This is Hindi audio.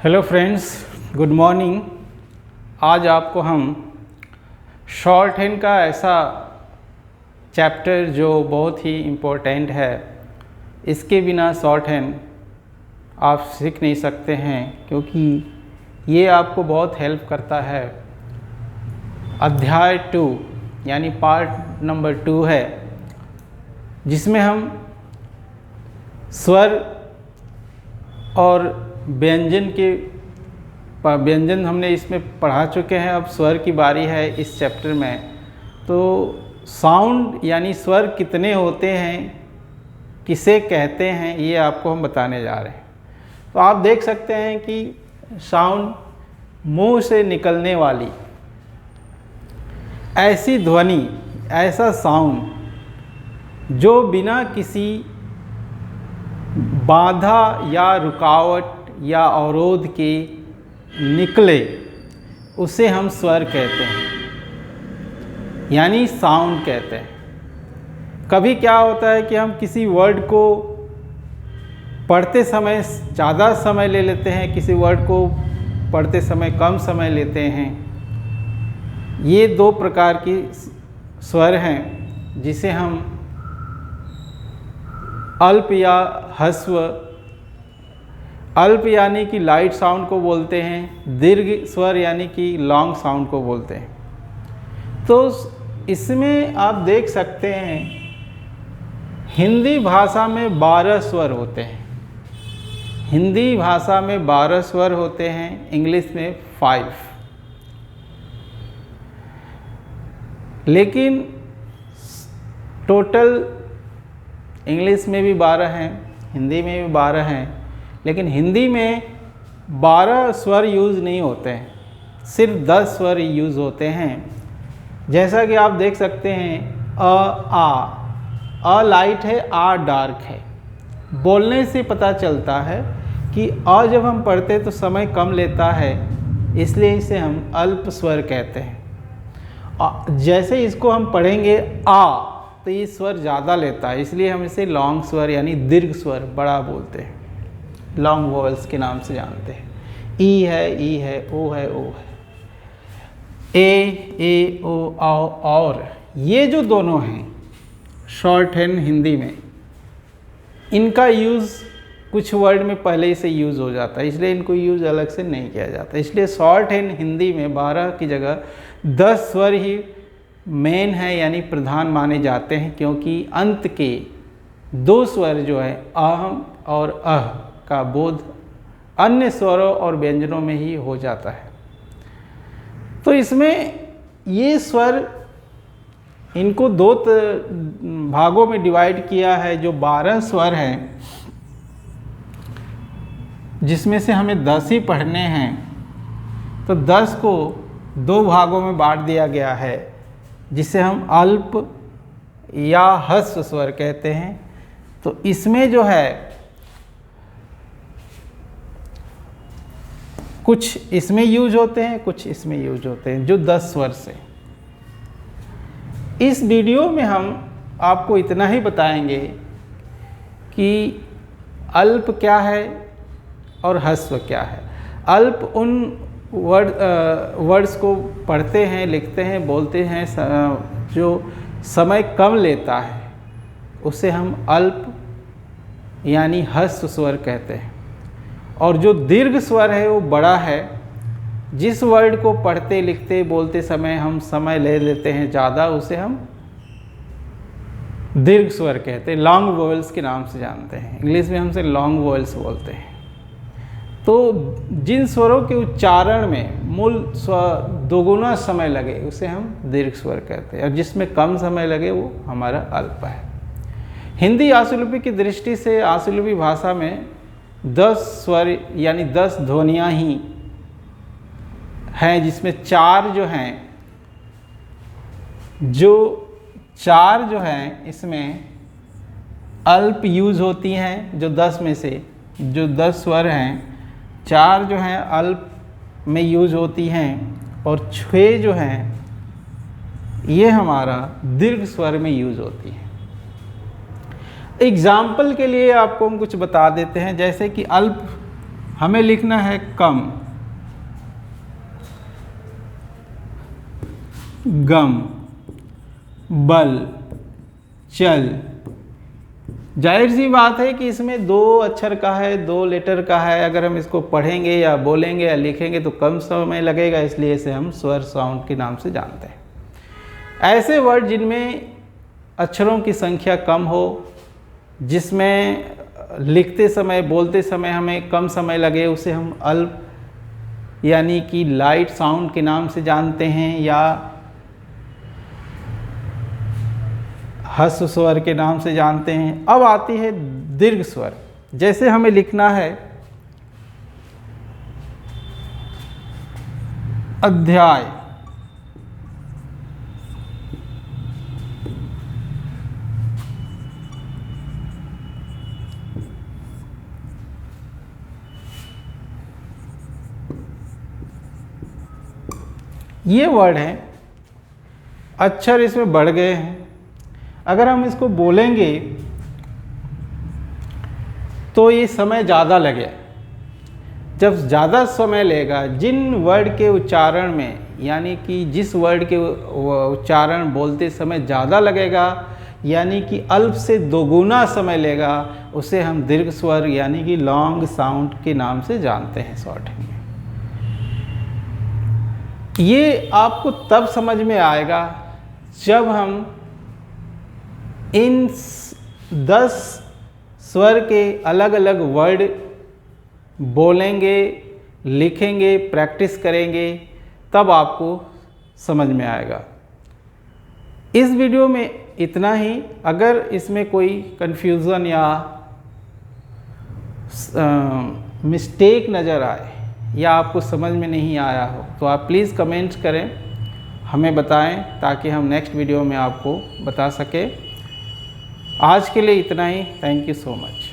Hello friends, good morning. आज आपको हम शॉर्ट हैंड का ऐसा चैप्टर जो बहुत ही इम्पोर्टेंट है, इसके बिना शॉर्ट हैंड आप सीख नहीं सकते हैं, क्योंकि ये आपको बहुत हेल्प करता है। अध्याय 2 यानी पार्ट नंबर 2 है, जिसमें हम स्वर और व्यंजन हमने इसमें पढ़ा चुके हैं। अब स्वर की बारी है इस चैप्टर में। तो साउंड यानी स्वर कितने होते हैं, किसे कहते हैं, ये आपको हम बताने जा रहे हैं। तो आप देख सकते हैं कि साउंड मुंह से निकलने वाली ऐसी ध्वनि, ऐसा साउंड जो बिना किसी बाधा या रुकावट या अवरोध के निकले, उसे हम स्वर कहते हैं, यानी साउंड कहते हैं। कभी क्या होता है कि हम किसी वर्ड को पढ़ते समय ज़्यादा समय ले लेते हैं, किसी वर्ड को पढ़ते समय कम समय लेते हैं। ये दो प्रकार की स्वर हैं, जिसे हम अल्प या ह्रस्व, अल्प यानी कि लाइट साउंड को बोलते हैं, दीर्घ स्वर यानी कि लॉन्ग साउंड को बोलते हैं। तो इसमें आप देख सकते हैं हिंदी भाषा में 12 स्वर होते हैं। हिंदी भाषा में 12 स्वर होते हैं, इंग्लिश में 5। लेकिन टोटल इंग्लिश में भी 12 हैं, हिंदी में भी 12 हैं, लेकिन हिंदी में 12 स्वर यूज़ नहीं होते हैं, सिर्फ 10 स्वर यूज़ होते हैं। जैसा कि आप देख सकते हैं, अ लाइट है, आ डार्क है। बोलने से पता चलता है कि अ जब हम पढ़ते हैं तो समय कम लेता है, इसलिए इसे हम अल्प स्वर कहते हैं। जैसे इसको हम पढ़ेंगे आ, तो ये स्वर ज़्यादा लेता है, इसलिए हम इसे लॉन्ग स्वर यानी दीर्घ स्वर बड़ा बोलते हैं, लॉन्ग वोवेल्स के नाम से जानते हैं। ई है, ओ है, ए ओ आओ। और ये जो दोनों हैं शॉर्ट हैंड हिंदी में, इनका यूज़ कुछ वर्ड में पहले ही से यूज़ हो जाता है, इसलिए इनको यूज़ अलग से नहीं किया जाता। इसलिए शॉर्ट हैंड हिंदी में 12 की जगह 10 स्वर ही मेन है, यानी प्रधान माने जाते हैं, क्योंकि अंत के 2 स्वर जो है अहम और अह का बोध अन्य स्वरों और व्यंजनों में ही हो जाता है। तो इसमें ये स्वर, इनको 2 भागों में डिवाइड किया है। जो 12 स्वर हैं, जिसमें से हमें 10 ही पढ़ने हैं, तो 10 को 2 भागों में बांट दिया गया है, जिसे हम अल्प या ह्रस्व स्वर कहते हैं। तो इसमें जो है कुछ इसमें यूज होते हैं, कुछ इसमें यूज होते हैं, जो 10 स्वर से। इस वीडियो में हम आपको इतना ही बताएंगे कि अल्प क्या है और ह्रस्व क्या है। अल्प उन वर्ड्स को पढ़ते हैं, लिखते हैं, बोलते हैं जो समय कम लेता है, उसे हम अल्प यानी ह्रस्व स्वर कहते हैं। और जो दीर्घ स्वर है वो बड़ा है, जिस वर्ड को पढ़ते, लिखते, बोलते समय हम समय ले लेते हैं ज़्यादा, उसे हम दीर्घ स्वर कहते हैं, लॉन्ग वोवेल्स के नाम से जानते हैं। इंग्लिश में हमसे लॉन्ग वोवेल्स बोलते हैं। तो जिन स्वरों के उच्चारण में मूल स्वर दोगुना समय लगे, उसे हम दीर्घ स्वर कहते हैं, और जिसमें कम समय लगे वो हमारा अल्प है। हिंदी आशुलिपि की दृष्टि से आशुलिपि भाषा में 10 स्वर यानी 10 ध्वनियाँ ही हैं, जिसमें 4 जो हैं, इसमें अल्प यूज़ होती हैं। जो 10 में से जो 10 स्वर हैं, 4 जो हैं अल्प में यूज़ होती हैं, और 6 जो हैं ये हमारा दीर्घ स्वर में यूज़ होती हैं। एग्जाम्पल के लिए आपको हम कुछ बता देते हैं, जैसे कि अल्प हमें लिखना है कम, गम, बल, चल। जाहिर सी बात है कि इसमें 2 अक्षर का है, 2 लेटर का है। अगर हम इसको पढ़ेंगे या बोलेंगे या लिखेंगे तो कम समय लगेगा, इसलिए इसे हम स्वर साउंड के नाम से जानते हैं। ऐसे वर्ड जिनमें अक्षरों की संख्या कम हो, जिसमें लिखते समय बोलते समय हमें कम समय लगे, उसे हम अल्प यानी कि लाइट साउंड के नाम से जानते हैं, या ह्रस्व स्वर के नाम से जानते हैं। अब आती है दीर्घ स्वर। जैसे हमें लिखना है अध्याय, ये वर्ड हैं, अक्षर इसमें बढ़ गए हैं। अगर हम इसको बोलेंगे तो ये समय ज़्यादा लगे। जब ज़्यादा समय लेगा, जिन वर्ड के उच्चारण में, यानी कि जिस वर्ड के उच्चारण बोलते समय ज़्यादा लगेगा, यानी कि अल्प से दोगुना समय लेगा, उसे हम दीर्घ स्वर यानी कि लॉन्ग साउंड के नाम से जानते हैं शॉर्टहैंड में। ये आपको तब समझ में आएगा जब हम इन 10 स्वर के अलग अलग वर्ड बोलेंगे, लिखेंगे, प्रैक्टिस करेंगे, तब आपको समझ में आएगा। इस वीडियो में इतना ही। अगर इसमें कोई कन्फ्यूज़न या मिस्टेक नज़र आए या आपको समझ में नहीं आया हो तो आप प्लीज़ कमेंट करें, हमें बताएं, ताकि हम नेक्स्ट वीडियो में आपको बता सकें। आज के लिए इतना ही। Thank you so much.